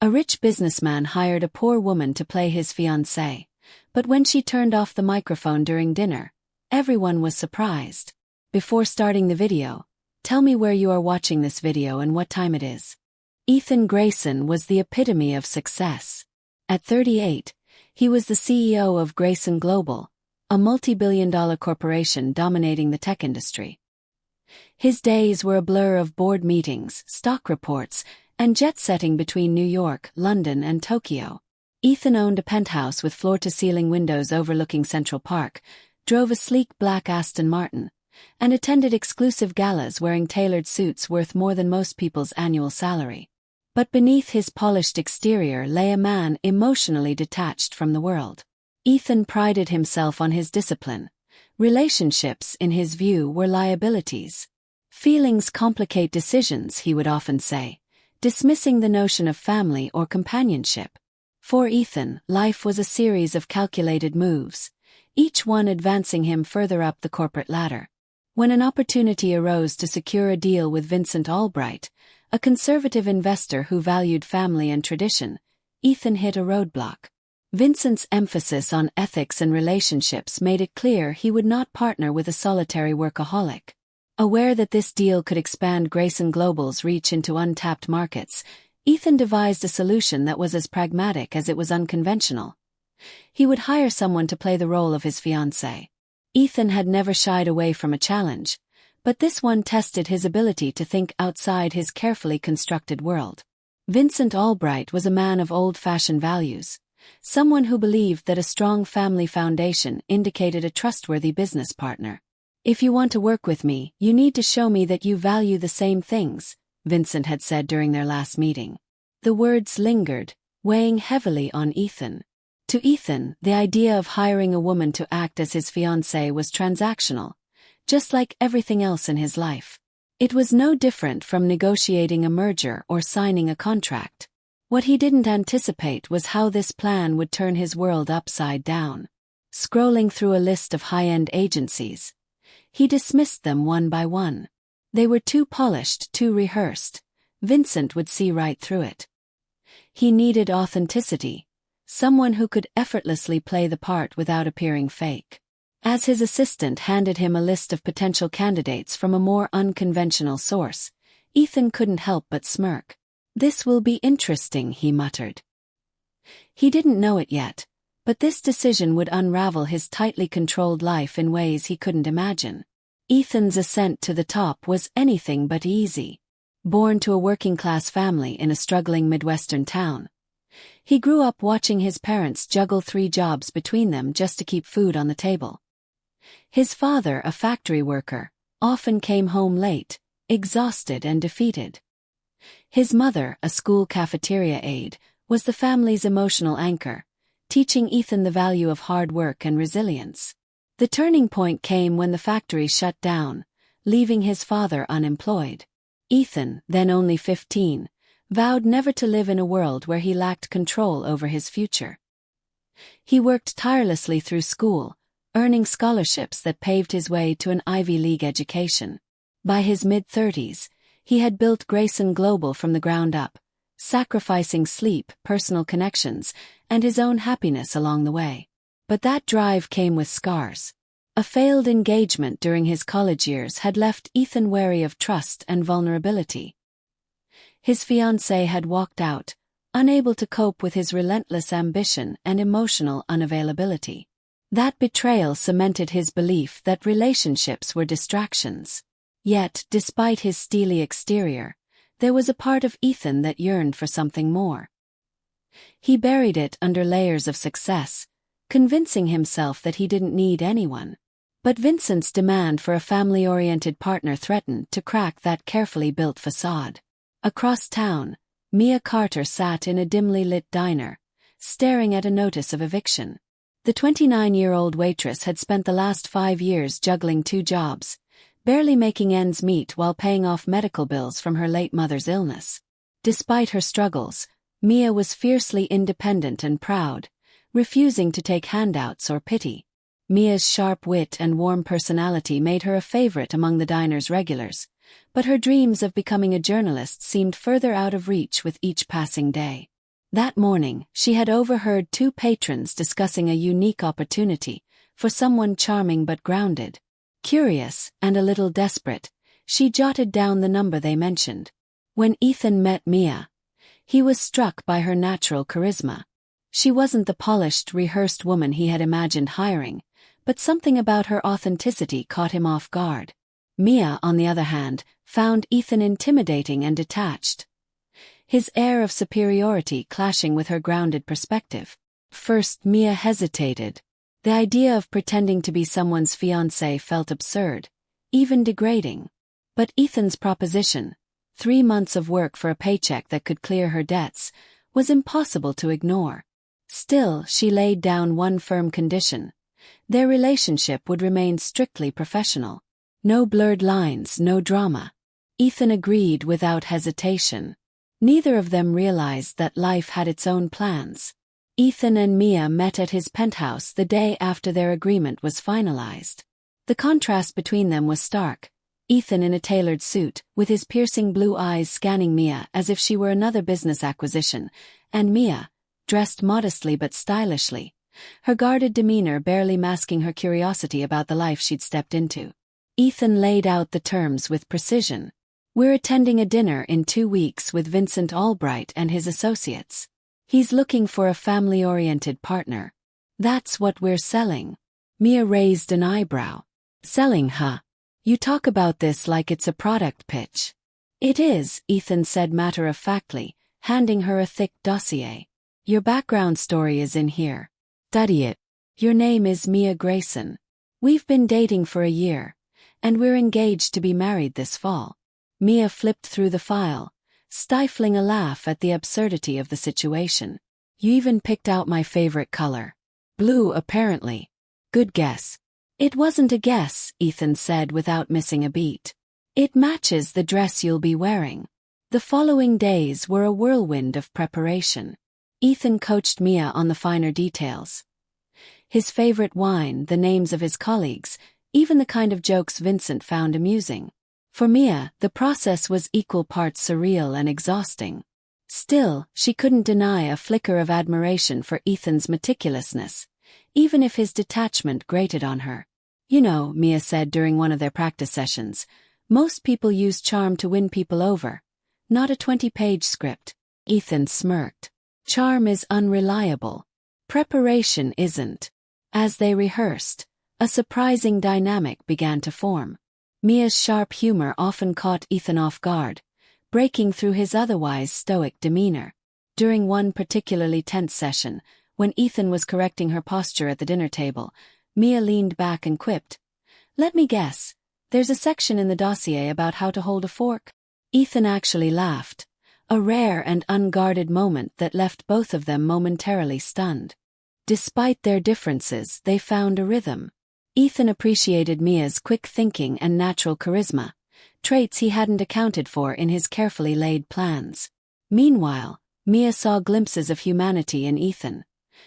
A rich businessman hired a poor woman to play his fiancée, but when she turned off the microphone during dinner, everyone was surprised. Before starting the video, tell me where you are watching this video and what time it is. Ethan Grayson was the epitome of success. At 38, he was the CEO of Grayson Global, a multi-billion-dollar corporation dominating the tech industry. His days were a blur of board meetings, stock reports, and jet-setting between New York, London, and Tokyo. Ethan owned a penthouse with floor-to-ceiling windows overlooking Central Park, drove a sleek black Aston Martin, and attended exclusive galas wearing tailored suits worth more than most people's annual salary. But beneath his polished exterior lay a man emotionally detached from the world. Ethan prided himself on his discipline. Relationships, in his view, were liabilities. Feelings complicate decisions, he would often say, dismissing the notion of family or companionship. For Ethan, life was a series of calculated moves, each one advancing him further up the corporate ladder. When an opportunity arose to secure a deal with Vincent Albright, a conservative investor who valued family and tradition, Ethan hit a roadblock. Vincent's emphasis on ethics and relationships made it clear he would not partner with a solitary workaholic. Aware that this deal could expand Grayson Global's reach into untapped markets, Ethan devised a solution that was as pragmatic as it was unconventional. He would hire someone to play the role of his fiancée. Ethan had never shied away from a challenge, but this one tested his ability to think outside his carefully constructed world. Vincent Albright was a man of old-fashioned values, someone who believed that a strong family foundation indicated a trustworthy business partner. "If you want to work with me, you need to show me that you value the same things," Vincent had said during their last meeting. The words lingered, weighing heavily on Ethan. To Ethan, the idea of hiring a woman to act as his fiancée was transactional, just like everything else in his life. It was no different from negotiating a merger or signing a contract. What he didn't anticipate was how this plan would turn his world upside down. Scrolling through a list of high-end agencies, he dismissed them one by one. They were too polished, too rehearsed. Vincent would see right through it. He needed authenticity, someone who could effortlessly play the part without appearing fake. As his assistant handed him a list of potential candidates from a more unconventional source, Ethan couldn't help but smirk. "This will be interesting," he muttered. He didn't know it yet, but this decision would unravel his tightly controlled life in ways he couldn't imagine. Ethan's ascent to the top was anything but easy. Born to a working-class family in a struggling Midwestern town, he grew up watching his parents juggle 3 jobs between them just to keep food on the table. His father, a factory worker, often came home late, exhausted and defeated. His mother, a school cafeteria aide, was the family's emotional anchor, teaching Ethan the value of hard work and resilience. The turning point came when the factory shut down, leaving his father unemployed. Ethan, then only 15, vowed never to live in a world where he lacked control over his future. He worked tirelessly through school, earning scholarships that paved his way to an Ivy League education. By his mid-30s, he had built Grayson Global from the ground up, sacrificing sleep, personal connections, and his own happiness along the way. But that drive came with scars. A failed engagement during his college years had left Ethan wary of trust and vulnerability. His fiancée had walked out, unable to cope with his relentless ambition and emotional unavailability. That betrayal cemented his belief that relationships were distractions. Yet, despite his steely exterior, there was a part of Ethan that yearned for something more. He buried it under layers of success, convincing himself that he didn't need anyone. But Vincent's demand for a family-oriented partner threatened to crack that carefully built facade. Across town, Mia Carter sat in a dimly lit diner, staring at a notice of eviction. The 29-year-old waitress had spent the last 5 years juggling 2 jobs, barely making ends meet while paying off medical bills from her late mother's illness. Despite her struggles, Mia was fiercely independent and proud, refusing to take handouts or pity. Mia's sharp wit and warm personality made her a favorite among the diner's regulars, but her dreams of becoming a journalist seemed further out of reach with each passing day. That morning, she had overheard two patrons discussing a unique opportunity for someone charming but grounded. Curious, and a little desperate, she jotted down the number they mentioned. When Ethan met Mia, he was struck by her natural charisma. She wasn't the polished, rehearsed woman he had imagined hiring, but something about her authenticity caught him off guard. Mia, on the other hand, found Ethan intimidating and detached, his air of superiority clashing with her grounded perspective. First, Mia hesitated. The idea of pretending to be someone's fiancé felt absurd, even degrading. But Ethan's proposition, 3 months of work for a paycheck that could clear her debts, was impossible to ignore. Still, she laid down one firm condition. Their relationship would remain strictly professional. No blurred lines, no drama. Ethan agreed without hesitation. Neither of them realized that life had its own plans. Ethan and Mia met at his penthouse the day after their agreement was finalized. The contrast between them was stark. Ethan in a tailored suit, with his piercing blue eyes scanning Mia as if she were another business acquisition, and Mia, dressed modestly but stylishly, her guarded demeanor barely masking her curiosity about the life she'd stepped into. Ethan laid out the terms with precision. "We're attending a dinner in 2 weeks with Vincent Albright and his associates. He's looking for a family-oriented partner. That's what we're selling." Mia raised an eyebrow. "Selling, huh? You talk about this like it's a product pitch." "It is," Ethan said matter-of-factly, handing her a thick dossier. "Your background story is in here. Study it. Your name is Mia Grayson. We've been dating for a year, and we're engaged to be married this fall." Mia flipped through the file, stifling a laugh at the absurdity of the situation. "You even picked out my favorite color. Blue, apparently. Good guess." "It wasn't a guess," Ethan said without missing a beat. "It matches the dress you'll be wearing." The following days were a whirlwind of preparation. Ethan coached Mia on the finer details. His favorite wine, the names of his colleagues, even the kind of jokes Vincent found amusing. For Mia, the process was equal parts surreal and exhausting. Still, she couldn't deny a flicker of admiration for Ethan's meticulousness, even if his detachment grated on her. "You know," Mia said during one of their practice sessions, "most people use charm to win people over, not a 20-page script." Ethan smirked. "Charm is unreliable. Preparation isn't." As they rehearsed, a surprising dynamic began to form. Mia's sharp humor often caught Ethan off guard, breaking through his otherwise stoic demeanor. During one particularly tense session, when Ethan was correcting her posture at the dinner table, Mia leaned back and quipped, "Let me guess, there's a section in the dossier about how to hold a fork?" Ethan actually laughed, a rare and unguarded moment that left both of them momentarily stunned. Despite their differences, they found a rhythm. Ethan appreciated Mia's quick thinking and natural charisma, traits he hadn't accounted for in his carefully laid plans. Meanwhile, Mia saw glimpses of humanity in Ethan.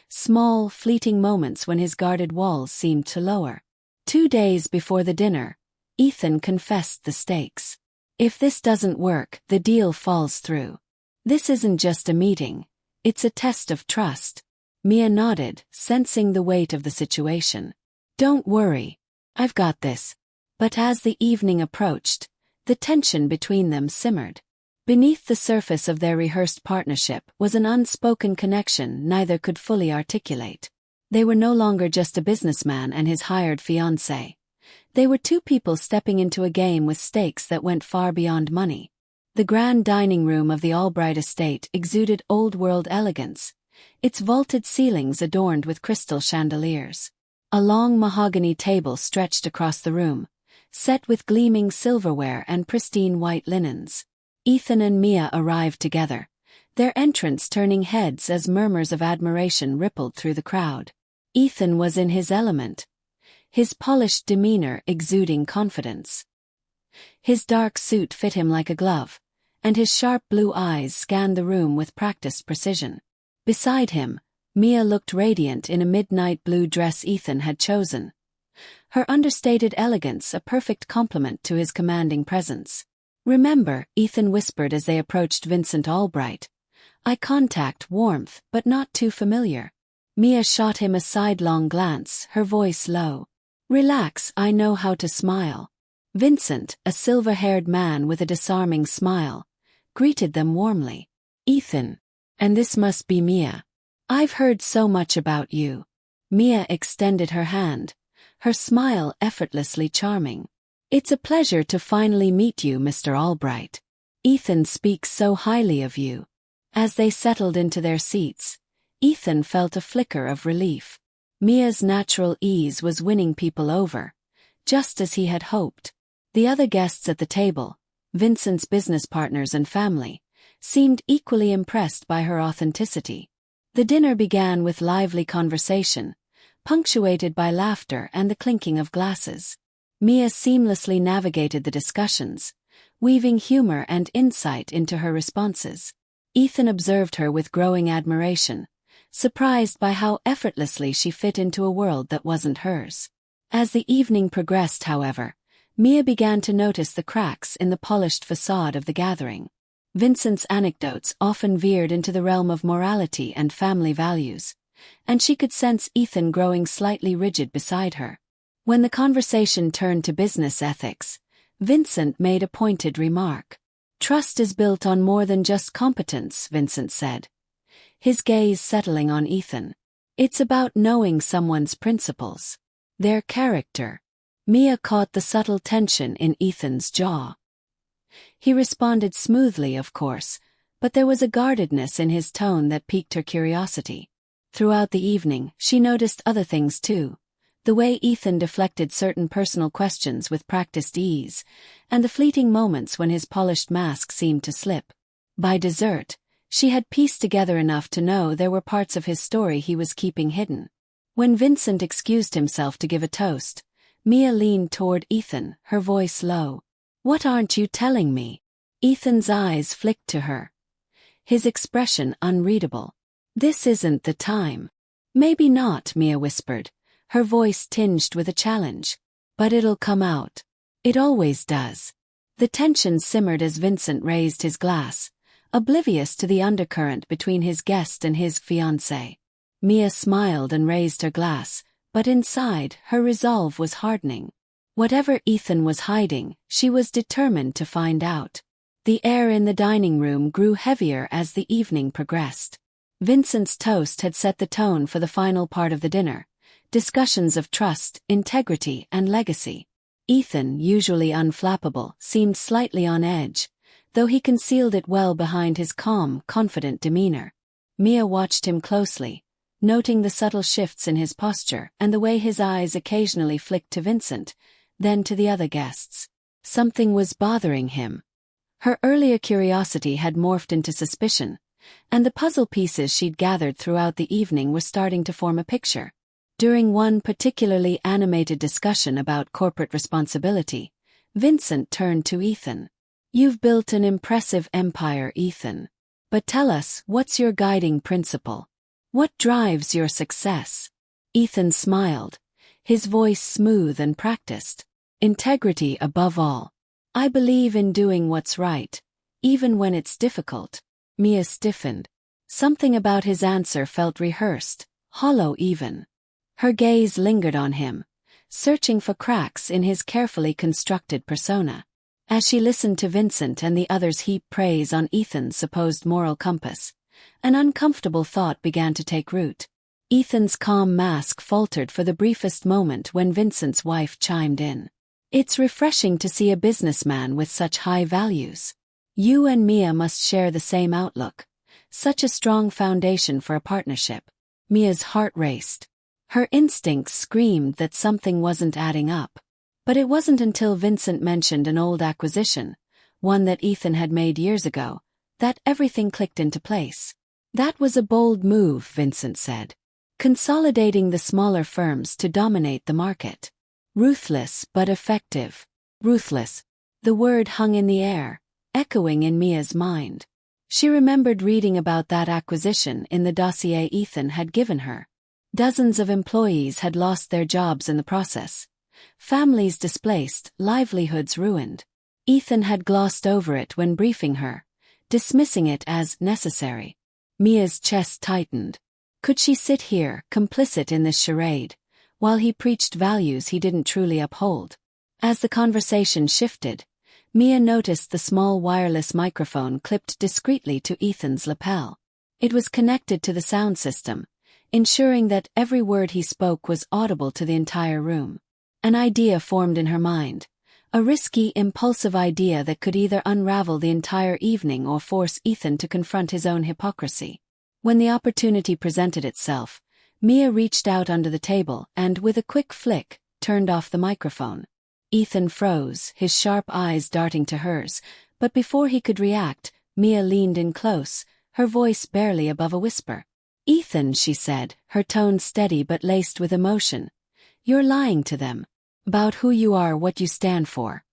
Small, fleeting moments when his guarded walls seemed to lower. 2 days before the dinner, Ethan confessed the stakes. "If this doesn't work, the deal falls through. This isn't just a meeting, it's a test of trust." Mia nodded, sensing the weight of the situation. "Don't worry. I've got this." But as the evening approached, the tension between them simmered. Beneath the surface of their rehearsed partnership was an unspoken connection neither could fully articulate. They were no longer just a businessman and his hired fiancée. They were two people stepping into a game with stakes that went far beyond money. The grand dining room of the Albright estate exuded old-world elegance, its vaulted ceilings adorned with crystal chandeliers. A long mahogany table stretched across the room, set with gleaming silverware and pristine white linens. Ethan and Mia arrived together, their entrance turning heads as murmurs of admiration rippled through the crowd. Ethan was in his element, his polished demeanor exuding confidence. His dark suit fit him like a glove, and his sharp blue eyes scanned the room with practiced precision. Beside him, Mia looked radiant in a midnight blue dress Ethan had chosen, her understated elegance a perfect complement to his commanding presence. "Remember," Ethan whispered as they approached Vincent Albright, Eye contact, warmth, but not too familiar. Mia shot him a sidelong glance, her voice low. Relax, I know how to smile. Vincent, a silver-haired man with a disarming smile, greeted them warmly. Ethan. And this must be Mia. I've heard so much about you. Mia extended her hand, her smile effortlessly charming. It's a pleasure to finally meet you, Mr. Albright. Ethan speaks so highly of you. As they settled into their seats, Ethan felt a flicker of relief. Mia's natural ease was winning people over, just as he had hoped. The other guests at the table, Vincent's business partners and family, seemed equally impressed by her authenticity. The dinner began with lively conversation, punctuated by laughter and the clinking of glasses. Mia seamlessly navigated the discussions, weaving humor and insight into her responses. Ethan observed her with growing admiration, surprised by how effortlessly she fit into a world that wasn't hers. As the evening progressed, however, Mia began to notice the cracks in the polished facade of the gathering. Vincent's anecdotes often veered into the realm of morality and family values, and she could sense Ethan growing slightly rigid beside her. When the conversation turned to business ethics, Vincent made a pointed remark. Trust is built on more than just competence, Vincent said, his gaze settling on Ethan. It's about knowing someone's principles, their character. Mia caught the subtle tension in Ethan's jaw. He responded smoothly, of course, but there was a guardedness in his tone that piqued her curiosity. Throughout the evening, she noticed other things too. The way Ethan deflected certain personal questions with practiced ease, and the fleeting moments when his polished mask seemed to slip. By dessert, she had pieced together enough to know there were parts of his story he was keeping hidden. When Vincent excused himself to give a toast, Mia leaned toward Ethan, her voice low. What aren't you telling me? Ethan's eyes flicked to her, his expression unreadable. This isn't the time. Maybe not, Mia whispered, her voice tinged with a challenge. But it'll come out. It always does. The tension simmered as Vincent raised his glass, oblivious to the undercurrent between his guest and his fiancée. Mia smiled and raised her glass, but inside, her resolve was hardening. Whatever Ethan was hiding, she was determined to find out. The air in the dining room grew heavier as the evening progressed. Vincent's toast had set the tone for the final part of the dinner, discussions of trust, integrity, and legacy. Ethan, usually unflappable, seemed slightly on edge, though he concealed it well behind his calm, confident demeanor. Mia watched him closely, noting the subtle shifts in his posture and the way his eyes occasionally flicked to Vincent, then to the other guests. Something was bothering him. Her earlier curiosity had morphed into suspicion, and the puzzle pieces she'd gathered throughout the evening were starting to form a picture. During one particularly animated discussion about corporate responsibility, Vincent turned to Ethan. You've built an impressive empire, Ethan. But tell us, what's your guiding principle? What drives your success? Ethan smiled, his voice smooth and practiced. Integrity above all. I believe in doing what's right, even when it's difficult. Mia stiffened. Something about his answer felt rehearsed, hollow even. Her gaze lingered on him, searching for cracks in his carefully constructed persona. As she listened to Vincent and the others heap praise on Ethan's supposed moral compass, an uncomfortable thought began to take root. Ethan's calm mask faltered for the briefest moment when Vincent's wife chimed in. It's refreshing to see a businessman with such high values. You and Mia must share the same outlook. Such a strong foundation for a partnership. Mia's heart raced. Her instincts screamed that something wasn't adding up. But it wasn't until Vincent mentioned an old acquisition, one that Ethan had made years ago, that everything clicked into place. That was a bold move, Vincent said. Consolidating the smaller firms to dominate the market. Ruthless but effective. Ruthless. The word hung in the air, echoing in Mia's mind. She remembered reading about that acquisition in the dossier Ethan had given her. Dozens of employees had lost their jobs in the process. Families displaced, livelihoods ruined. Ethan had glossed over it when briefing her, dismissing it as necessary. Mia's chest tightened. Could she sit here, complicit in this charade, while he preached values he didn't truly uphold? As the conversation shifted, Mia noticed the small wireless microphone clipped discreetly to Ethan's lapel. It was connected to the sound system, ensuring that every word he spoke was audible to the entire room. An idea formed in her mind. A risky, impulsive idea that could either unravel the entire evening or force Ethan to confront his own hypocrisy. When the opportunity presented itself, Mia reached out under the table and, with a quick flick, turned off the microphone. Ethan froze, his sharp eyes darting to hers, but before he could react, Mia leaned in close, her voice barely above a whisper. "Ethan," she said, her tone steady but laced with emotion, "you're lying to them. About who you are, what you stand for.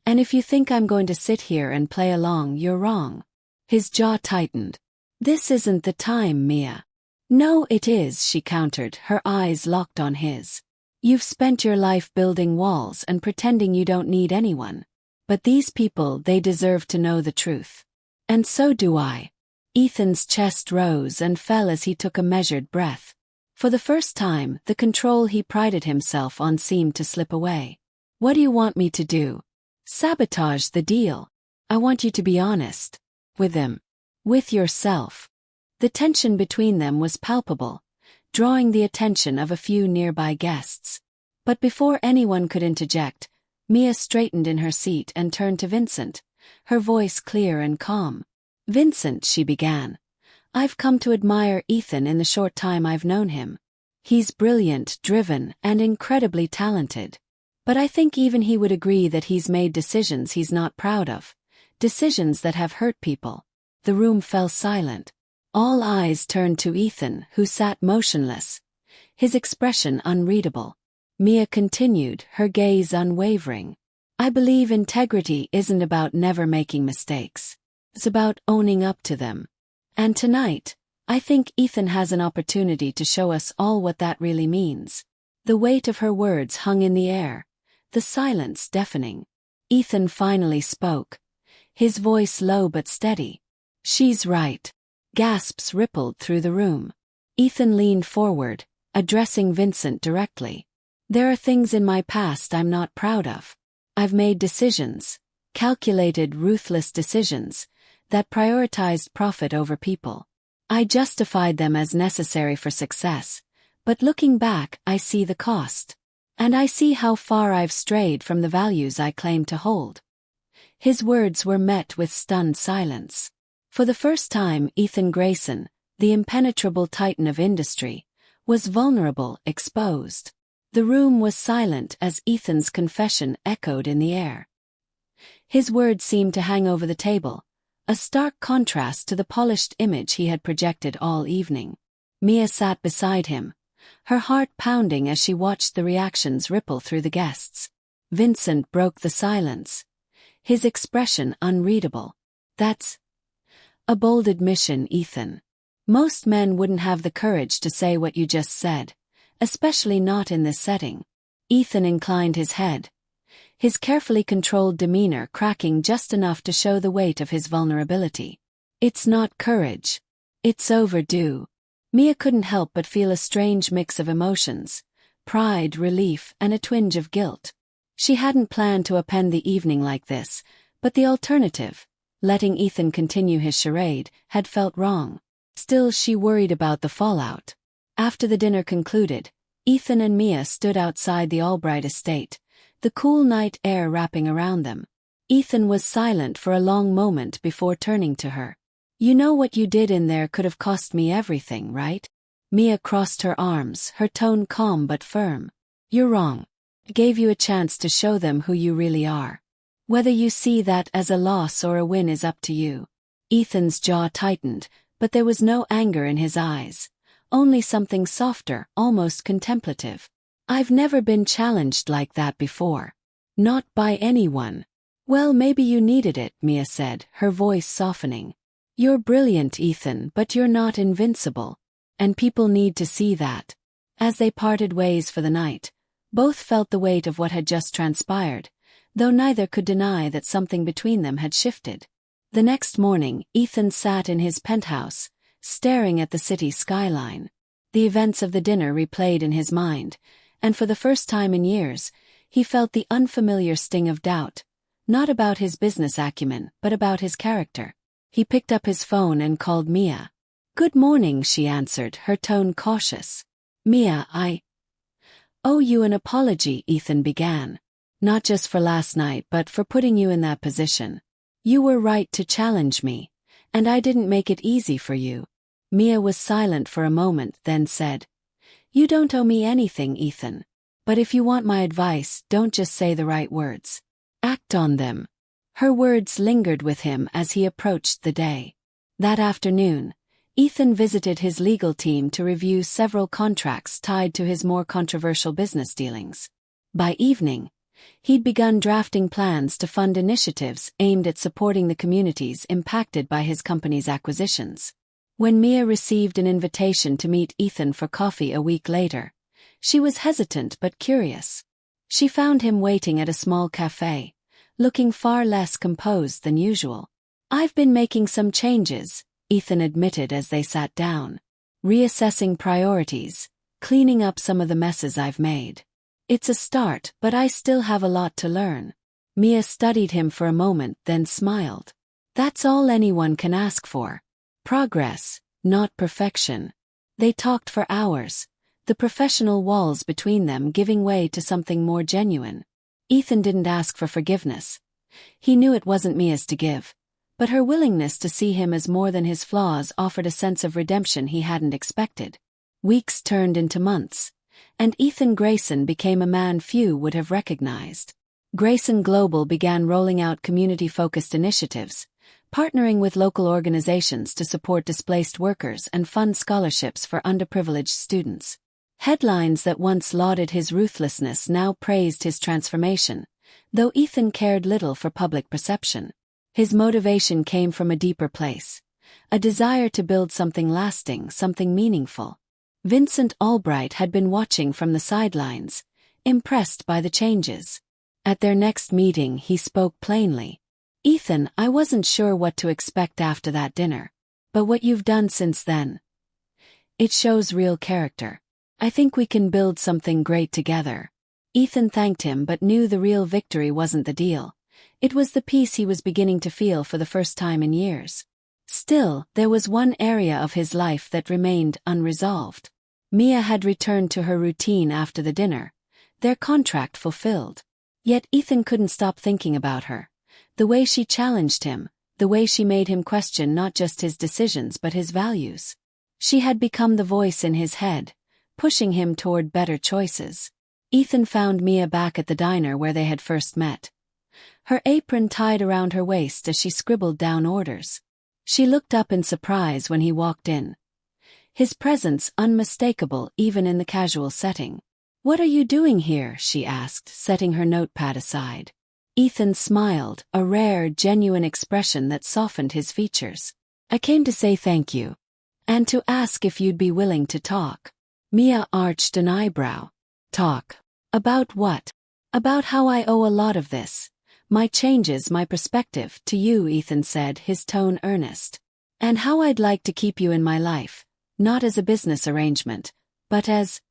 And if you think I'm going to sit here and play along, you're wrong." His jaw tightened. "This isn't the time, Mia." "No, it is," she countered, her eyes locked on his. "You've spent your life building walls and pretending you don't need anyone. But these people, they deserve to know the truth. And so do I." Ethan's chest rose and fell as he took a measured breath. For the first time, the control he prided himself on seemed to slip away. "What do you want me to do? Sabotage the deal? I want you to be honest. With him. With yourself." The tension between them was palpable, drawing the attention of a few nearby guests. But before anyone could interject, Mia straightened in her seat and turned to Vincent, her voice clear and calm. "Vincent," she began, "I've come to admire Ethan in the short time I've known him. He's brilliant, driven, and incredibly talented. But I think even he would agree that he's made decisions he's not proud of. Decisions that have hurt people." The room fell silent. All eyes turned to Ethan, who sat motionless, his expression unreadable. Mia continued, her gaze unwavering. "I believe integrity isn't about never making mistakes. It's about owning up to them. And tonight, I think Ethan has an opportunity to show us all what that really means." The weight of her words hung in the air, the silence deafening. Ethan finally spoke, his voice low but steady. "She's right." Gasps rippled through the room. Ethan leaned forward, addressing Vincent directly. "There are things in my past I'm not proud of. I've made decisions, calculated, ruthless decisions, that prioritized profit over people. I justified them as necessary for success, but looking back, I see the cost. And I see how far I've strayed from the values I claim to hold." His words were met with stunned silence. For the first time, Ethan Grayson, the impenetrable titan of industry, was vulnerable, exposed. The room was silent as Ethan's confession echoed in the air. His words seemed to hang over the table, a stark contrast to the polished image he had projected all evening. Mia sat beside him, her heart pounding as she watched the reactions ripple through the guests. Vincent broke the silence, his expression unreadable. "That's a bold admission, Ethan. Most men wouldn't have the courage to say what you just said, especially not in this setting." Ethan inclined his head, his carefully controlled demeanor cracking just enough to show the weight of his vulnerability. "It's not courage. It's overdue." Mia couldn't help but feel a strange mix of emotions, pride, relief, and a twinge of guilt. She hadn't planned to append the evening like this, but the alternative, letting Ethan continue his charade, had felt wrong. Still, she worried about the fallout. After the dinner concluded, Ethan and Mia stood outside the Albright estate, the cool night air wrapping around them. Ethan was silent for a long moment before turning to her. "You know what you did in there could have cost me everything, right?" Mia crossed her arms, her tone calm but firm. "You're wrong. I gave you a chance to show them who you really are. Whether you see that as a loss or a win is up to you." Ethan's jaw tightened, but there was no anger in his eyes, only something softer, almost contemplative. "I've never been challenged like that before. Not by anyone." "Well, maybe you needed it," Mia said, her voice softening. "You're brilliant, Ethan, but you're not invincible. And people need to see that." As they parted ways for the night, both felt the weight of what had just transpired, though neither could deny that something between them had shifted. The next morning, Ethan sat in his penthouse, staring at the city skyline. The events of the dinner replayed in his mind, and for the first time in years, he felt the unfamiliar sting of doubt, not about his business acumen, but about his character. He picked up his phone and called Mia. "Good morning," she answered, her tone cautious. "Mia, I owe you an apology," Ethan began. "Not just for last night, but for putting you in that position. You were right to challenge me, and I didn't make it easy for you." Mia was silent for a moment, then said, "You don't owe me anything, Ethan. But if you want my advice, don't just say the right words. Act on them." Her words lingered with him as he approached the day. That afternoon, Ethan visited his legal team to review several contracts tied to his more controversial business dealings. By evening, he'd begun drafting plans to fund initiatives aimed at supporting the communities impacted by his company's acquisitions. When Mia received an invitation to meet Ethan for coffee a week later, she was hesitant but curious. She found him waiting at a small cafe, looking far less composed than usual. "I've been making some changes," Ethan admitted as they sat down. "Reassessing priorities, cleaning up some of the messes I've made. It's a start, but I still have a lot to learn." Mia studied him for a moment, then smiled. "That's all anyone can ask for. Progress, not perfection." They talked for hours, the professional walls between them giving way to something more genuine. Ethan didn't ask for forgiveness. He knew it wasn't Mia's to give, but her willingness to see him as more than his flaws offered a sense of redemption he hadn't expected. Weeks turned into months, and Ethan Grayson became a man few would have recognized. Grayson Global began rolling out community-focused initiatives, partnering with local organizations to support displaced workers and fund scholarships for underprivileged students. Headlines that once lauded his ruthlessness now praised his transformation, though Ethan cared little for public perception. His motivation came from a deeper place, a desire to build something lasting, something meaningful. Vincent Albright had been watching from the sidelines, impressed by the changes. At their next meeting, he spoke plainly. "Ethan, I wasn't sure what to expect after that dinner. But what you've done since then, it shows real character. I think we can build something great together." Ethan thanked him but knew the real victory wasn't the deal. It was the peace he was beginning to feel for the first time in years. Still, there was one area of his life that remained unresolved. Mia had returned to her routine after the dinner, their contract fulfilled. Yet Ethan couldn't stop thinking about her. The way she challenged him, the way she made him question not just his decisions but his values. She had become the voice in his head, pushing him toward better choices. Ethan found Mia back at the diner where they had first met. Her apron tied around her waist as she scribbled down orders. She looked up in surprise when he walked in, his presence unmistakable even in the casual setting. "What are you doing here?" she asked, setting her notepad aside. Ethan smiled, a rare, genuine expression that softened his features. "I came to say thank you. And to ask if you'd be willing to talk." Mia arched an eyebrow. "Talk? About what?" "About how I owe a lot of this. My changes, my perspective, to you," Ethan said, his tone earnest. "And how I'd like to keep you in my life, not as a business arrangement, but as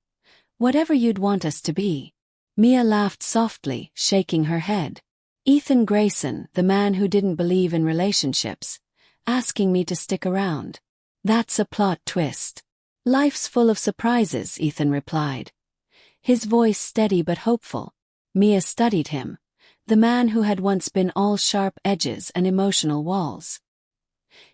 whatever you'd want us to be." Mia laughed softly, shaking her head. "Ethan Grayson, the man who didn't believe in relationships, asking me to stick around. That's a plot twist." "Life's full of surprises," Ethan replied, his voice steady but hopeful. Mia studied him, the man who had once been all sharp edges and emotional walls.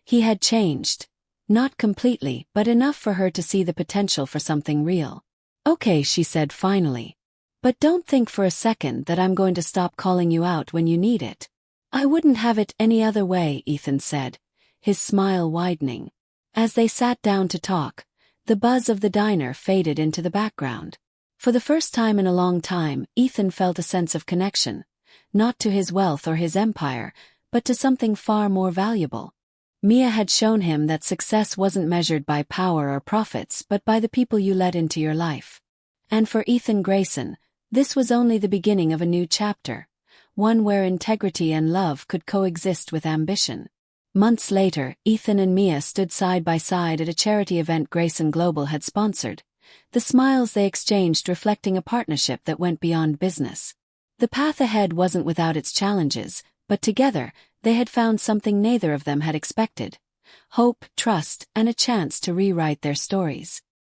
He had changed. Not completely, but enough for her to see the potential for something real. "Okay," she said finally. "But don't think for a second that I'm going to stop calling you out when you need it." "I wouldn't have it any other way," Ethan said, his smile widening. As they sat down to talk, the buzz of the diner faded into the background. For the first time in a long time, Ethan felt a sense of connection, not to his wealth or his empire, but to something far more valuable. Mia had shown him that success wasn't measured by power or profits but by the people you let into your life. And for Ethan Grayson, this was only the beginning of a new chapter, one where integrity and love could coexist with ambition. Months later, Ethan and Mia stood side by side at a charity event Grayson Global had sponsored, the smiles they exchanged reflecting a partnership that went beyond business. The path ahead wasn't without its challenges, but together, they had found something neither of them had expected: hope, trust, and a chance to rewrite their stories.